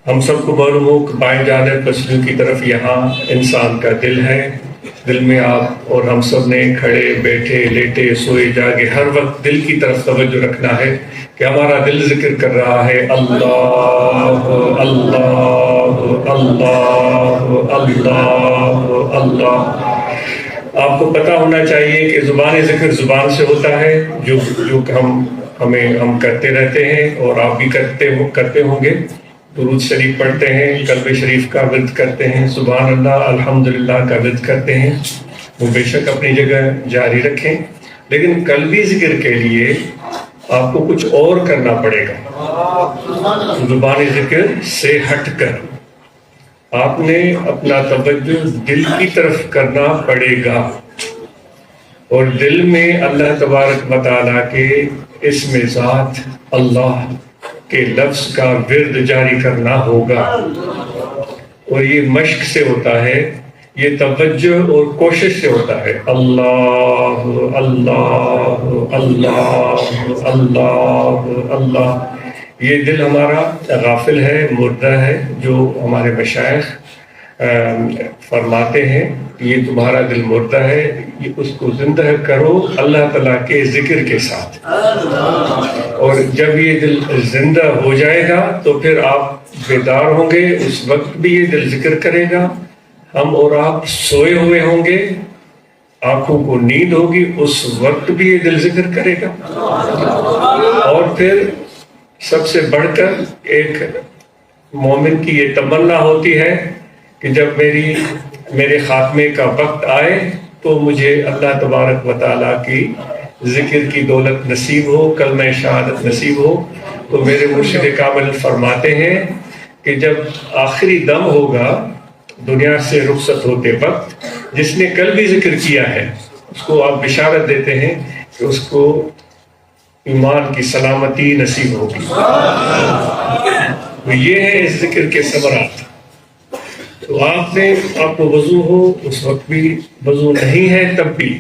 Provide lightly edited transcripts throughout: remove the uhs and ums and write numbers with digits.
ہم سب کو معلوم ہو کہ بائیں جانب پسلیوں کی طرف یہاں انسان کا دل ہے. دل میں آپ اور ہم سب نے کھڑے بیٹھے لیٹے سوئے جاگے ہر وقت دل کی طرف توجہ رکھنا ہے کہ ہمارا دل ذکر کر رہا ہے اللہ اللہ اللہ اللہ اللہ. آپ کو پتہ ہونا چاہیے کہ زبان ذکر زبان سے ہوتا ہے جو کہ ہم کرتے رہتے ہیں اور آپ بھی کرتے ہوں گے. درود شریف پڑھتے ہیں, قلب شریف کا ورد کرتے ہیں, سبحان اللہ الحمدللہ کا ورد کرتے ہیں. وہ بے شک اپنی جگہ جاری رکھیں, لیکن قلبی ذکر کے لیے آپ کو کچھ اور کرنا پڑے گا. زبان ذکر سے ہٹ کر آپ نے اپنا توجہ دل کی طرف کرنا پڑے گا, اور دل میں اللہ تبارک و تعالیٰ کے اسم ذات اللہ کے لفظ کا ورد جاری کرنا ہوگا. اور یہ مشق سے ہوتا ہے, یہ توجہ اور کوشش سے ہوتا ہے. اللہ اللہ اللہ اللہ اللہ. یہ دل ہمارا غافل ہے, مردہ ہے, جو ہمارے مشائخ فرماتے ہیں یہ تمہارا دل مردہ ہے, یہ اس کو زندہ کرو اللہ تعالیٰ کے ذکر کے ساتھ. اور جب یہ دل زندہ ہو جائے گا تو پھر آپ بیدار ہوں گے, اس وقت بھی یہ دل ذکر کرے گا. ہم اور آپ سوئے ہوئے ہوں گے, آنکھوں کو نیند ہوگی, اس وقت بھی یہ دل ذکر کرے گا. اور پھر سب سے بڑھ کر ایک مومن کی یہ تمنا ہوتی ہے کہ جب میرے خاتمے کا وقت آئے تو مجھے اللہ تبارک و تعالیٰ کی ذکر کی دولت نصیب ہو, کلمہ شہادت نصیب ہو. تو میرے مرشد کامل فرماتے ہیں کہ جب آخری دم ہوگا دنیا سے رخصت ہوتے وقت, جس نے قلبی ذکر کیا ہے اس کو آپ بشارت دیتے ہیں کہ اس کو ایمان کی سلامتی نصیب ہوگی. تو یہ ہے اس ذکر کے ثمرات. تو آپ کو وضو ہو اس وقت بھی, وضو نہیں ہے تب بھی,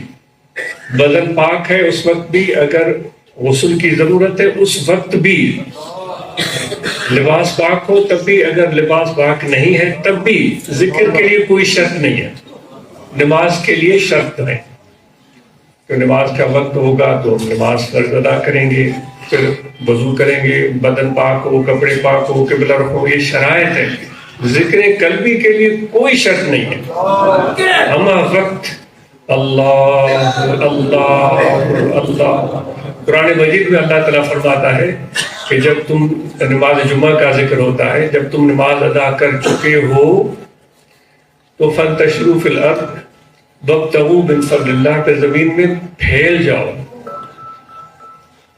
بدن پاک ہے اس وقت بھی, اگر غسل کی ضرورت ہے اس وقت بھی, لباس پاک ہو تب بھی, اگر لباس پاک نہیں ہے تب بھی. ذکر کے لیے کوئی شرط نہیں ہے, نماز کے لیے شرط ہے کہ نماز کا وقت ہوگا تو ہم نماز فرض ادا کریں گے, پھر وضو کریں گے, بدن پاک ہو, کپڑے پاک ہو, قبلہ رخ ہو, یہ شرائط ہے. ذکر قلبی کے لیے کوئی شرط نہیں ہے. ہم وقت اللہ اللہ اللہ. قرآن مجید میں اللہ تعالیٰ فرماتا ہے کہ جب تم نماز جمعہ کا ذکر ہوتا ہے, جب تم نماز ادا کر چکے ہو تو فانتشروا فی الارض وابتغوا من فضل اللہ, پہ زمین میں پھیل جاؤ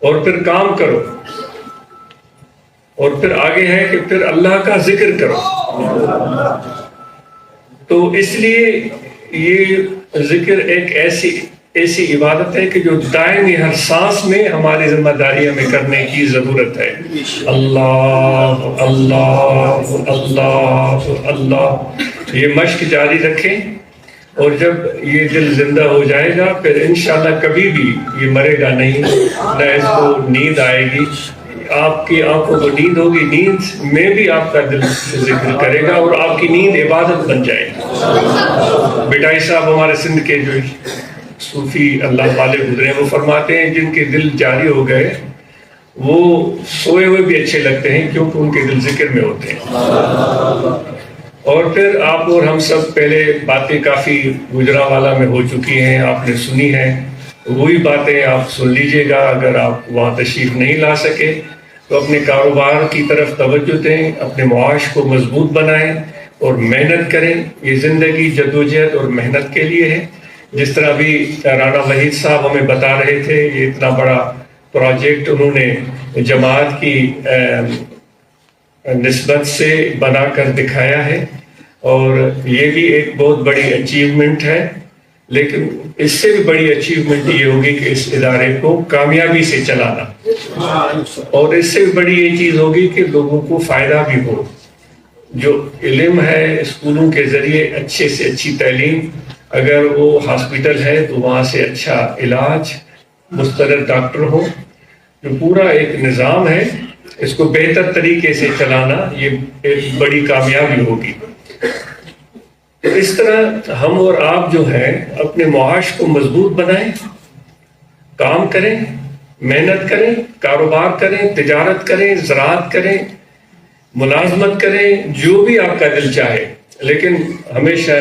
اور پھر کام کرو. اور پھر آگے ہے کہ پھر اللہ کا ذکر کرو. تو اس لیے یہ ذکر ایک ایسی عبادت ہے کہ جو دائمی ہر سانس میں ہماری ذمہ داری ہمیں کرنے کی ضرورت ہے. اللہ اللہ اللہ اللہ. یہ مشق جاری رکھیں, اور جب یہ دل زندہ ہو جائے گا پھر انشاءاللہ کبھی بھی یہ مرے گا نہیں, نہ اس کو نیند آئے گی. آپ کی آنکھوں کو نیند ہوگی, نیند میں بھی آپ کا دل ذکر کرے گا اور آپ کی نیند عبادت بن جائے گی. بٹائی صاحب ہمارے سندھ کے جو صوفی اللہ والے گزرے وہ فرماتے ہیں جن کے دل جاری ہو گئے وہ سوئے ہوئے بھی اچھے لگتے ہیں کیونکہ ان کے دل ذکر میں ہوتے ہیں. اور پھر آپ اور ہم سب پہلے باتیں کافی گجرانوالہ میں ہو چکی ہیں, آپ نے سنی ہیں, وہی باتیں آپ سن لیجئے گا. اگر آپ وہاں تشریف نہیں لا سکے تو اپنے کاروبار کی طرف توجہ دیں, اپنے معاش کو مضبوط بنائیں اور محنت کریں. یہ زندگی جدوجہد اور محنت کے لیے ہے. جس طرح بھی رانا وحید صاحب ہمیں بتا رہے تھے, یہ اتنا بڑا پروجیکٹ انہوں نے جماعت کی نسبت سے بنا کر دکھایا ہے, اور یہ بھی ایک بہت بڑی اچیومنٹ ہے. لیکن اس سے بھی بڑی اچیومنٹ یہ ہوگی کہ اس ادارے کو کامیابی سے چلانا, اور اس سے بھی بڑی یہ چیز ہوگی کہ لوگوں کو فائدہ بھی ہو. جو علم ہے اسکولوں کے ذریعے اچھے سے اچھی تعلیم, اگر وہ ہاسپٹل ہے تو وہاں سے اچھا علاج, مستند ڈاکٹر ہو, جو پورا ایک نظام ہے اس کو بہتر طریقے سے چلانا یہ ایک بڑی کامیابی ہوگی۔ تو اس طرح ہم اور آپ جو ہیں اپنے معاش کو مضبوط بنائیں، کام کریں، محنت کریں، کاروبار کریں، تجارت کریں، زراعت کریں، ملازمت کریں، جو بھی آپ کا دل چاہے، لیکن ہمیشہ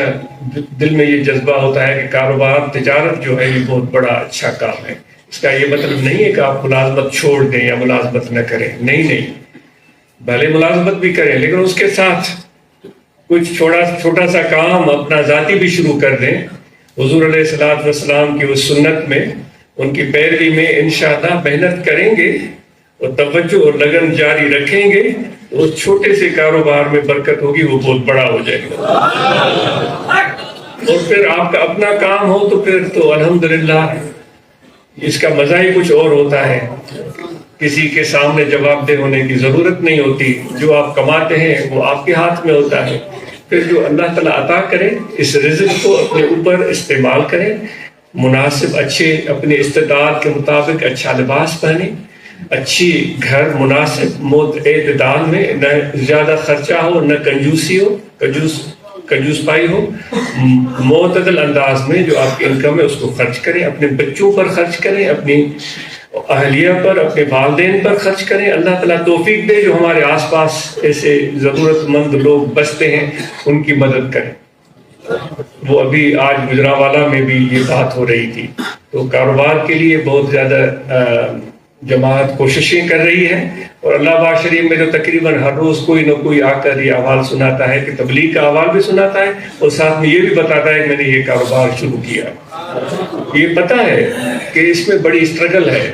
دل میں یہ جذبہ ہوتا ہے کہ کاروبار تجارت جو ہے یہ بہت بڑا اچھا کام ہے۔ اس کا یہ مطلب نہیں ہے کہ آپ ملازمت چھوڑ دیں یا ملازمت نہ کریں، نہیں، بھلے ملازمت بھی کریں لیکن اس کے ساتھ کچھ چھوٹا سا کام اپنا ذاتی بھی شروع کر دیں۔ حضور علیہ الصلوۃ والسلام کی اس سنت میں، ان کی پیروی میں انشاءاللہ محنت کریں گے اور توجہ اور لگن جاری رکھیں گے، اس چھوٹے سے کاروبار میں برکت ہوگی، وہ بہت بڑا ہو جائے گا۔ اور پھر آپ کا اپنا کام ہو تو پھر تو الحمدللہ اس کا مزہ ہی کچھ اور ہوتا ہے، کسی کے سامنے جواب دہ ہونے کی ضرورت نہیں ہوتی، جو آپ کماتے ہیں وہ آپ کے ہاتھ میں ہوتا ہے۔ پھر جو اللہ تعالیٰ عطا کرے اس رزق کو اپنے اوپر استعمال کریں، مناسب اچھے اپنے استطاعت کے مطابق اچھا لباس پہنیں، اچھی گھر مناسب اعتدال میں، نہ زیادہ خرچہ ہو نہ کنجوسی ہو، کنجوس پائی ہو، معتدل انداز میں جو آپ کی انکم ہے اس کو خرچ کریں، اپنے بچوں پر خرچ کریں، اپنی اہلیہ پر، اپنے والدین پر خرچ کریں۔ اللہ تعالیٰ توفیق دے جو ہمارے آس پاس ایسے ضرورت مند لوگ بستے ہیں ان کی مدد کریں۔ وہ ابھی آج گجرانوالہ میں بھی یہ بات ہو رہی تھی، تو کاروبار کے لیے بہت زیادہ جماعت کوششیں کر رہی ہے، اور اللہ آباد شریف میں جو تقریباً ہر روز کوئی نہ کوئی آ کر یہ احوال سناتا ہے، کہ تبلیغ کا احوال بھی سناتا ہے اور ساتھ میں یہ بھی بتاتا ہے کہ میں نے یہ کاروبار شروع کیا۔ یہ پتہ ہے کہ اس میں بڑی اسٹرگل ہے،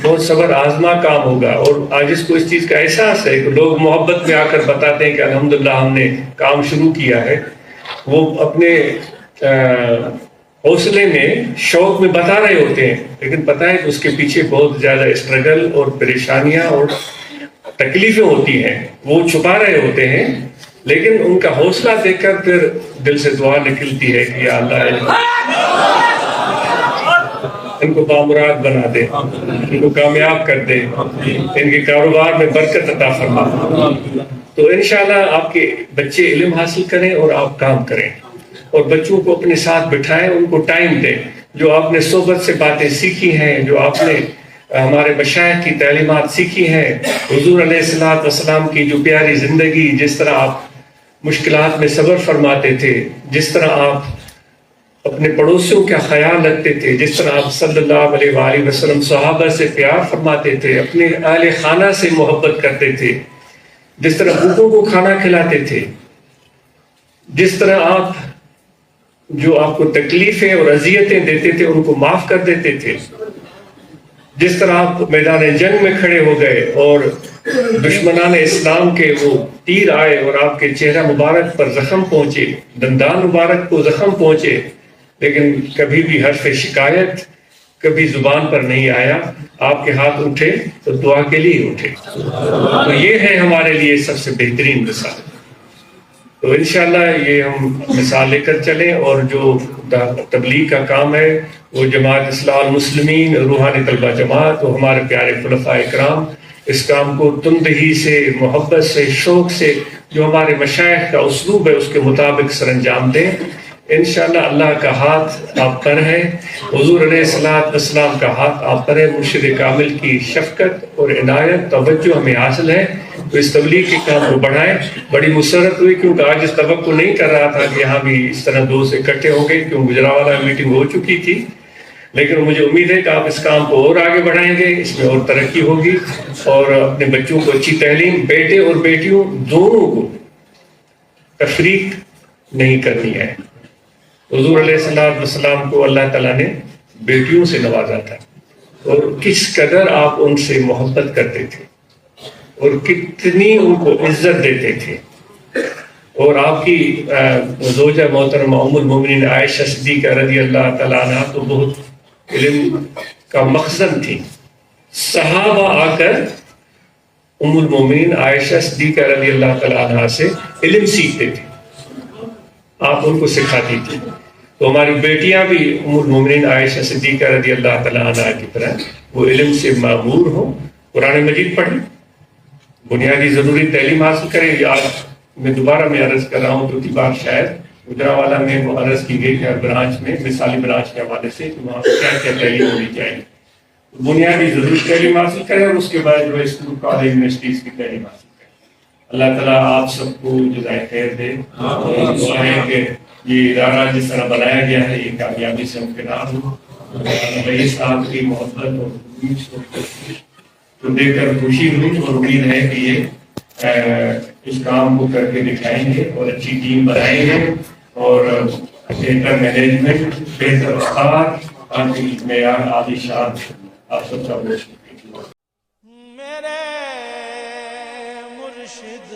بہت صبر آزما کام ہوگا، اور آج اس کو اس چیز کا احساس ہے کہ لوگ محبت میں آ کر بتاتے ہیں کہ الحمدللہ ہم نے کام شروع کیا ہے، وہ اپنے حوصلے میں، شوق میں بتا رہے ہوتے ہیں، لیکن پتہ ہے کہ اس کے پیچھے بہت زیادہ اسٹرگل اور پریشانیاں اور تکلیفیں ہوتی ہیں، وہ چھپا رہے ہوتے ہیں، لیکن ان کا حوصلہ دیکھ کر پھر دل سے دعا نکلتی ہے کہ یا اللہ ان کو بامراد بنا دے، ان کو کامیاب کر دے، ان کے کاروبار میں برکت عطا فرما۔ تو انشاءاللہ آپ کے بچے علم حاصل کریں اور آپ کام کریں، اور بچوں کو اپنے ساتھ بٹھائیں، ان کو ٹائم دیں، جو آپ نے صحبت سے باتیں سیکھی ہیں، جو آپ نے ہمارے مشائخ کی تعلیمات سیکھی ہیں، حضور علیہ الصلوۃ والسلام کی جو پیاری زندگی، جس طرح آپ مشکلات میں صبر فرماتے تھے، جس طرح آپ اپنے پڑوسیوں کا خیال رکھتے تھے، جس طرح آپ صلی اللہ علیہ وآلہ وسلم صحابہ سے پیار فرماتے تھے، اپنے اہل خانہ سے محبت کرتے تھے، جس طرح بھوکوں کو کھانا کھلاتے تھے، جس طرح آپ جو آپ کو تکلیفیں اور اذیتیں دیتے تھے ان کو معاف کر دیتے تھے، جس طرح آپ میدان جنگ میں کھڑے ہو گئے اور دشمنان اسلام کے وہ تیر آئے اور آپ کے چہرہ مبارک پر زخم پہنچے، دندان مبارک کو زخم پہنچے، لیکن کبھی بھی حرف شکایت کبھی زبان پر نہیں آیا، آپ کے ہاتھ اٹھے تو دعا کے لیے اٹھے۔ تو یہ ہے ہمارے لیے سب سے بہترین مثال۔ تو انشاءاللہ یہ ہم مثال لے کر چلیں، اور جو تبلیغ کا کام ہے وہ جماعت اصلاح المسلمین، روحانی طلبہ جماعت، وہ ہمارے پیارے خلفاء اکرام اس کام کو تندہی سے، محبت سے، شوق سے، جو ہمارے مشائخ کا اسلوب ہے اس کے مطابق سر انجام دیں۔ انشاءاللہ اللہ کا ہاتھ آپ پر ہے، حضور علیہ السلام کا ہاتھ آپ پر ہے، مرشد کامل کی شفقت اور عنایت، توجہ ہمیں حاصل ہے، تو اس تبلیغ کے کام کو بڑھائیں۔ بڑی مسرت ہوئی کیونکہ آج اس توقع نہیں کر رہا تھا کہ یہاں بھی اس طرح دوست اکٹھے ہو گئے، کیوں گجرانوالہ میٹنگ ہو چکی تھی، لیکن مجھے امید ہے کہ آپ اس کام کو اور آگے بڑھائیں گے، اس میں اور ترقی ہوگی، اور اپنے بچوں کو اچھی تعلیم، بیٹے اور بیٹیوں دونوں کو تفریق نہیں کرنی ہے۔ حضور علیہ السلام کو اللہ تعالیٰ نے بیٹیوں سے نوازا تھا، اور کس قدر آپ ان سے محبت کرتے تھے اور کتنی ان کو عزت دیتے تھے، اور آپ کی زوجہ محترمہ ام المومنین عائشہ صدیقہ رضی اللہ تعالیٰ عنہ تو بہت علم کا مخزن تھی، صحابہ آ کر ام المومنین عائشہ صدیقہ رضی اللہ تعالیٰ عنہ سے علم سیکھتے تھے، آپ ان کو سکھاتی تھی۔ تو ہماری بیٹیاں بھی ام المومنین عائشہ صدیقہ رضی اللہ تعالیٰ عنہ کی طرح وہ علم سے معمور ہوں، قرآن مجید پڑھیں، بنیادی ضروری تعلیم حاصل کریں. آج میں دوبارہ میں عرض کر رہا ہوں، دوسری بار شاید گجرانوالہ میں وہ عرض کی گئی کہ برانچ میں مثالی برانچ کے حوالے سے کہ وہاں کیا کیا تعلیم ہونی چاہیے. بنیادی ضروری تعلیم حاصل کریں اور اس کے بعد جو اسکول کالج یونیورسٹیز کی تعلیم حاصل کریں. اللہ تعالیٰ آپ سب کو جزائے خیر دے. اور دعا ہے کہ یہ ادارہ جس طرح بنایا گیا ہے یہ کامیابی سے امکنار ہو. رئیس صاحب کی محبت اور تو دیکھ کر خوشی ہوئی اور امید ہے کہ یہ اس کام کو کر کے دکھائیں گے اور اچھی ٹیم بنائیں گے اور بہتر مینجمنٹ، بہتر استاد، آگے معیار عالی شان. آپ سب کا بہت شکریہ. میرے مرشد